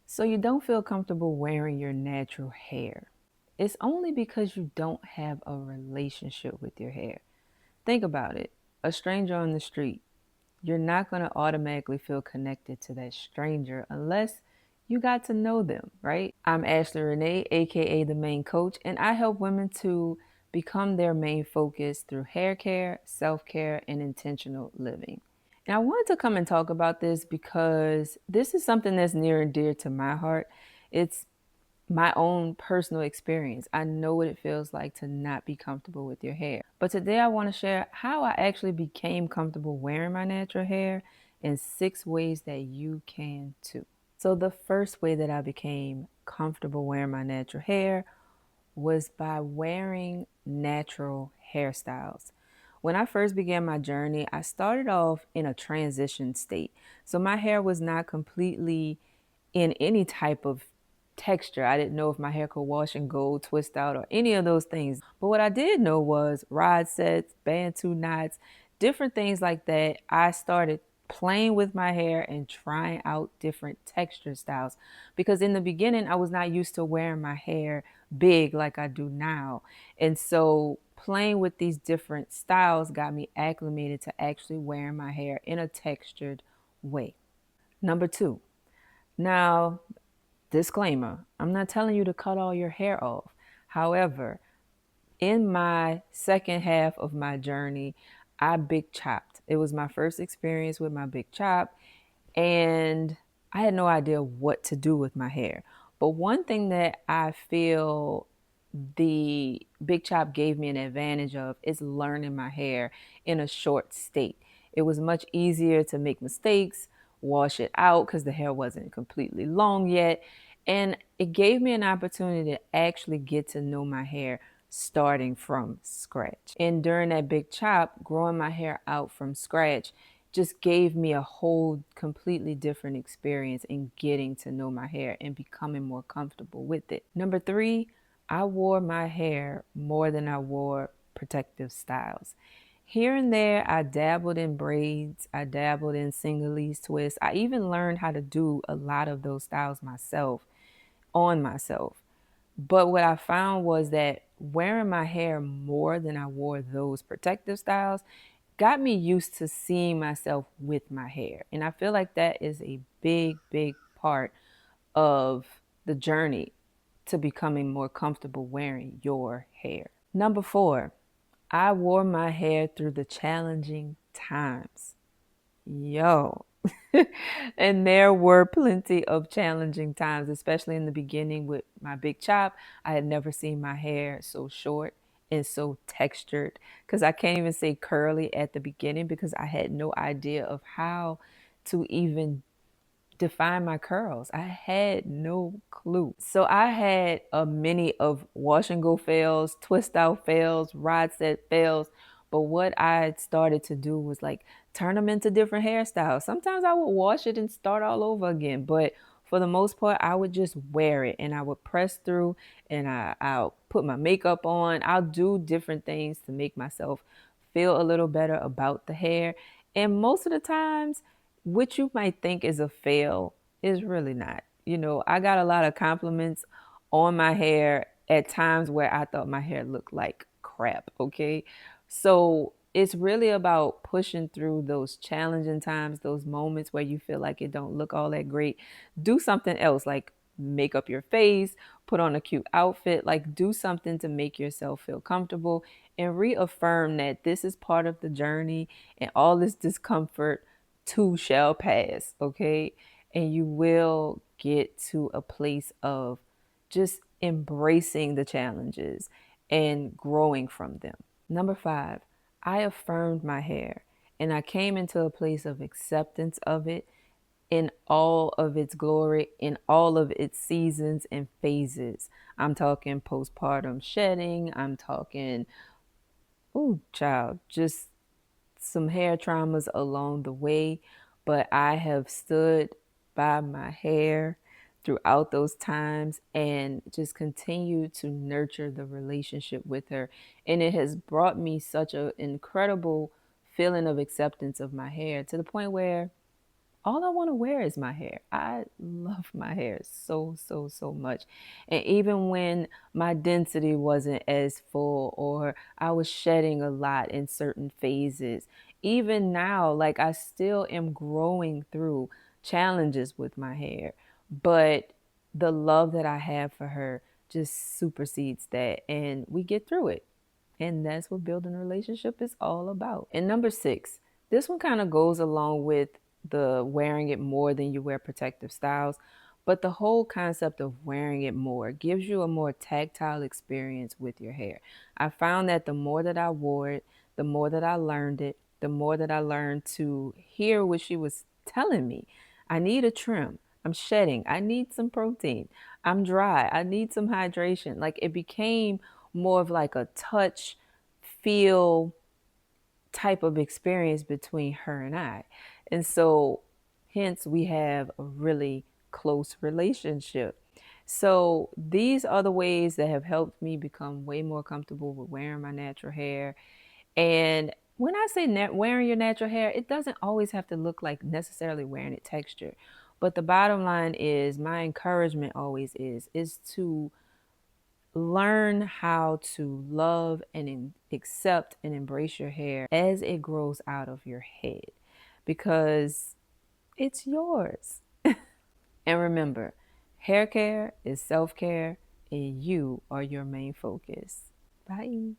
So you don't feel comfortable wearing your natural hair. It's only because you don't have a relationship with your hair. Think about it. A stranger on the street, you're not going to automatically feel connected to that stranger unless you got to know them, right? I'm Ashley Renee, aka the Main Coach, and I help women to become their main focus through hair care, self care, and intentional living. And I wanted to come and talk about this because this is something that's near and dear to my heart. It's my own personal experience. I know what it feels like to not be comfortable with your hair. But today I want to share how I actually became comfortable wearing my natural hair in 6 ways that you can too. So, the first way that I became comfortable wearing my natural hair was by wearing natural hairstyles. When I first began my journey, I started off in a transition state. So my hair was not completely in any type of texture. I didn't know if my hair could wash and go, twist out, or any of those things. But what I did know was rod sets, Bantu knots, different things like that. I started playing with my hair and trying out different texture styles because in the beginning I was not used to wearing my hair big like I do now. And so playing with these different styles got me acclimated to actually wearing my hair in a textured way. Number two, now, disclaimer, I'm not telling you to cut all your hair off. However, in my second half of my journey, I big chopped. It was my first experience with my big chop, and I had no idea what to do with my hair. But one thing that I feel the big chop gave me an advantage of is learning my hair in a short state. It was much easier to make mistakes, wash it out because the hair wasn't completely long yet. And it gave me an opportunity to actually get to know my hair starting from scratch. And during that big chop, growing my hair out from scratch just gave me a whole completely different experience in getting to know my hair and becoming more comfortable with it. Number three, I wore my hair more than I wore protective styles. Here and there, I dabbled in braids, I dabbled in Sinhalese twists. I even learned how to do a lot of those styles myself, on myself. But what I found was that wearing my hair more than I wore those protective styles got me used to seeing myself with my hair. And I feel like that is a big, big part of the journey to becoming more comfortable wearing your hair. Number four, I wore my hair through the challenging times. Yo. And there were plenty of challenging times, especially in the beginning with my big chop. I had never seen my hair so short and so textured because I can't even say curly at the beginning because I had no idea of how to even define my curls. I had no clue. So I had a many of wash and go fails, twist out fails, rod set fails. But what I started to do was like turn them into different hairstyles. Sometimes I would wash it and start all over again. But for the most part, I would just wear it and I would press through and I'll put my makeup on. I'll do different things to make myself feel a little better about the hair. And most of the times, what you might think is a fail is really not. You know, I got a lot of compliments on my hair at times where I thought my hair looked like crap, okay? So it's really about pushing through those challenging times, those moments where you feel like it don't look all that great. Do something else, like make up your face, put on a cute outfit, like do something to make yourself feel comfortable and reaffirm that this is part of the journey and all this discomfort too shall pass, okay? And you will get to a place of just embracing the challenges and growing from them. Number five, I affirmed my hair and I came into a place of acceptance of it in all of its glory, in all of its seasons and phases. I'm talking postpartum shedding, I'm talking, ooh, child, just some hair traumas along the way, but I have stood by my hair throughout those times and just continue to nurture the relationship with her. And it has brought me such an incredible feeling of acceptance of my hair to the point where all I want to wear is my hair. I love my hair so, so, so much. And even when my density wasn't as full or I was shedding a lot in certain phases, even now, like I still am growing through challenges with my hair. But the love that I have for her just supersedes that. And we get through it. And that's what building a relationship is all about. And number 6, this one kind of goes along with the wearing it more than you wear protective styles. But the whole concept of wearing it more gives you a more tactile experience with your hair. I found that the more that I wore it, the more that I learned it, the more that I learned to hear what she was telling me. I need a trim. I'm shedding. I need some protein. I'm dry. I need some hydration. Like it became more of like a touch, feel type of experience between her and I. And so, hence, we have a really close relationship. So, these are the ways that have helped me become way more comfortable with wearing my natural hair. And when I say wearing your natural hair, it doesn't always have to look like necessarily wearing it textured. But the bottom line is, my encouragement always is to learn how to love and accept and embrace your hair as it grows out of your head because it's yours. And remember, hair care is self care, and you are your main focus. Bye.